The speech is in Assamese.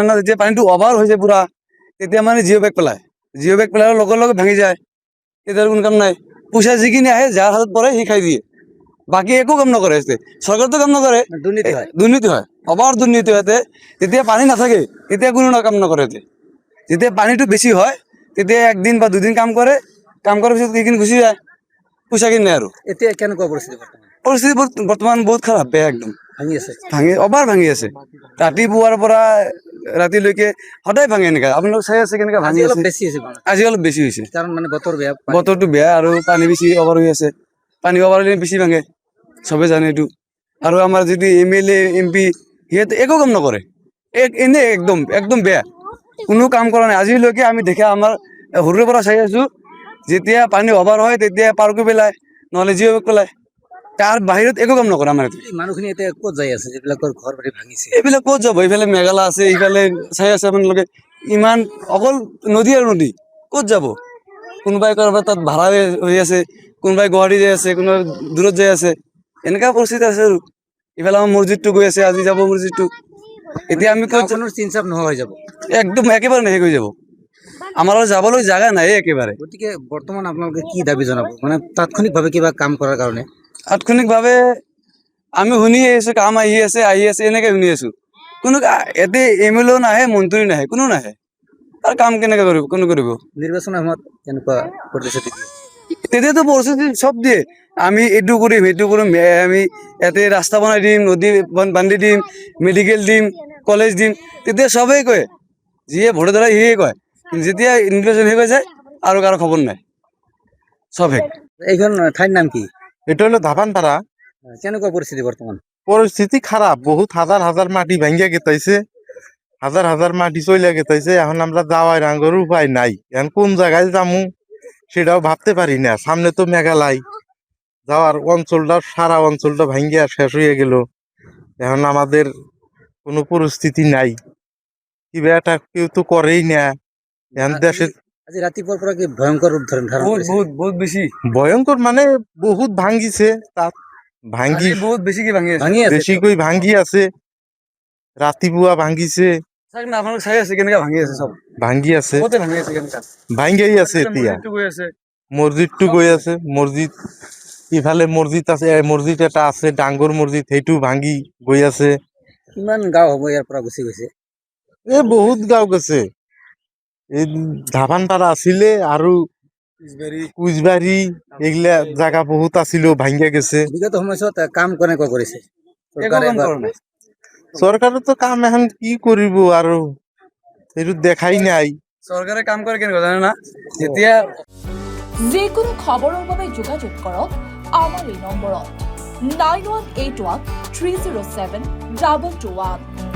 জানে না যেতিয়া পানীটো অভাৰ হৈ যায় পুৰা তেতিয়া মানে জিঅ' বেগ পেলাই লগে লগে ভাঙি যায় তেতিয়া কোনো কাম নাই পইচা যিখিনি আহে যাৰ হাতত পৰে সি খাই দিয়ে বাকী একো কাম নকৰে চৰকাৰতো কাম নকৰে দুৰ্নীতি হয় অভাৰ দুৰ্নীতি হয় তেতিয়া পানী নাথাকে তেতিয়া কোনো কাম নকৰে যেতিয়া পানীটো বেছি হয় তেতিয়া একদিন বা দুদিন কাম কৰাৰ পিছত সেইখিনি গুচি যায় পইচা কিনে নাই আৰু এতিয়া কেনেকুৱা পৰিস্থিতি বৰ্তমান বহুত খাৰাপ বেয়া একদম অভাৰ ভাঙি আছে ৰাতিপুৱাৰ পৰা ৰাতিলৈকে সদায় ভাঙে এনেকা আপোনালোক চাই আছে কেনেকা ভাঙি আছে আজি অলপ বেছি হৈছে কাৰণ মানে বতৰটো বেয়া আৰু পানী বেছি অভাৰ হৈ আছে পানী অভাৰ হ'লে বেছি ভাঙে চবে জানে এইটো আৰু আমাৰ যদি MLA MP সিহঁতে একো কাম নকৰে এনে একদম বেয়া কোনো কাম কৰা নাই আজিলৈকে আমি দেখা আমাৰ সৰুৰে পৰা চাই আছো যেতিয়া পানী অভাৰ হয় তেতিয়া পাৰ্কো পেলায় নহ'লে জিঅ' বেগ পেলায় তাৰ বাহিৰত একো কাম নকৰে আমাৰ মানুহখিনি এতিয়া ক'ত যাই আছে যিবিলাকৰ ঘৰ বাৰী ভাঙিছে এইবিলাক ক'ত যাব এইফালে মেঘালয় আছে এইফালে চাই আছে আপোনালোকে ইমান অকল নদী আৰু নদী ক'ত যাব কোনোবাই কাৰোবাৰ তাত ভাড়া হৈ আছে কোনোবাই গুৱাহাটী যাই আছে কোনোবাই দূৰত যাই আছে এনেকা পৰিস্থিতি আছে আৰু ইফালে আমাৰ মছজিদটো গৈ আছে আজি যাব মছজিদটো এতিয়া আমি ক'ত চিনচাপ নোহোৱা হৈ যাব একদম একেবাৰে শেষ হৈ যাব আমাৰ যাবলৈ জাগা নাই একেবাৰে গতিকে বৰ্তমান আপোনালোকে কি দাবী জনাব মানে তাৎক্ষণিকভাৱে কিবা কাম কৰাৰ কাৰণে তাৎক্ষণিকভাৱে আমি শুনি আছো কাম আহি আছে এনেকে শুনি আছো কোনো ইয়াতে MLA নাহে মন্ত্ৰী নাহে কোনো নাহে আৰু কাম কেনেকে কৰিব কোনে কৰিব নিৰ্বাচনৰ সময়ত কেনেকুৱা প্ৰতিশ্ৰুতি তেতিয়াতো পৰিস্থিতি চব দিয়ে আমি এইটো কৰিম সেইটো কৰিম আমি ইয়াতে ৰাস্তা বনাই দিম নদী বান্ধি দিম মেডিকেল দিম কলেজ দিম তেতিয়া চবেই কয় যিয়ে ভোটে দাঁড়ায় সিয়ে কয় যেতিয়া নিৰ্বাচন শেষ হৈ যায় আৰু কাৰো খবৰ নাই চব শেষ এইখন ঠাইৰ নাম কি এটা হলো ধাপানপাড়া কেনেকুৱা পৰিস্থিতি বৰ্তমান পরিস্থিতি খারাপ বহুত হাজার মাটি ভাঙ্গিয়া গেতাইছে হাজার মাটি চলিয়া গেতাইছে এখন আমরা যাওয়ার আঙ্গর উপায় নাই এখন কোন জায়গায় যামু সেটাও ভাবতে পারি না সামনে তো মেঘালয় যাওয়ার অঞ্চলটা সারা অঞ্চলটা ভাঙ্গিয়া শেষ হয়ে গেল এখন আমাদের কোনো পরিস্থিতি নাই কিবা একটা কেউ তো করেই না এখন দেশের আজি ৰাতিপুৱাৰ পৰা কি ভয়ংকৰ ৰূপ ধাৰণ কৰিছে বহুত বেছি ভয়ঙ্কর মানে বহুত ভাঙ্গিছে তাত ভাঙ্গি বহুত বেছিকে ভাঙি আছে বেছিকৈ ভাঙ্গি আছে ৰাতিপুৱা ভাঙ্গিছে চাওক না আপোনালোক চাই আছে কেনেকে ভাঙি আছে চব ভাঙ্গি আছে ক'তে ভাঙি আছে কেনেকা ভাঙ্গি আছে এতিয়া মছজিদটো গৈ আছে মছজিদটো গৈ আছে মছজিদ ইফালে মছজিদ আছে মছজিদ এটা আছে ডাঙৰ মছজিদ সেইটো ভাঙ্গি গৈ আছে কিমান গাঁও হ'ব ইয়াৰ পৰা গুচি গৈছে বহুত গাঁও গৈছে এই ধাপানপাৰা আছিলে আৰু কুচবাৰী এইগিলা জাগা বহুত আছিল ভাঙ্গিয়া গেছে বিগত সময়ছোৱাত কাম কেনেকুৱা কৰিছে একো কাম কৰা নাই চৰকাৰেতো কাম এখন কি কৰিব আৰু সেইটো দেখাই নাই চৰকাৰে কাম কৰে কেনেকুৱা জানে না যেতিয়া যিকোনো খবৰৰ বাবে যোগাযোগ কৰক আমাৰ এই নম্বৰত 9181 307 221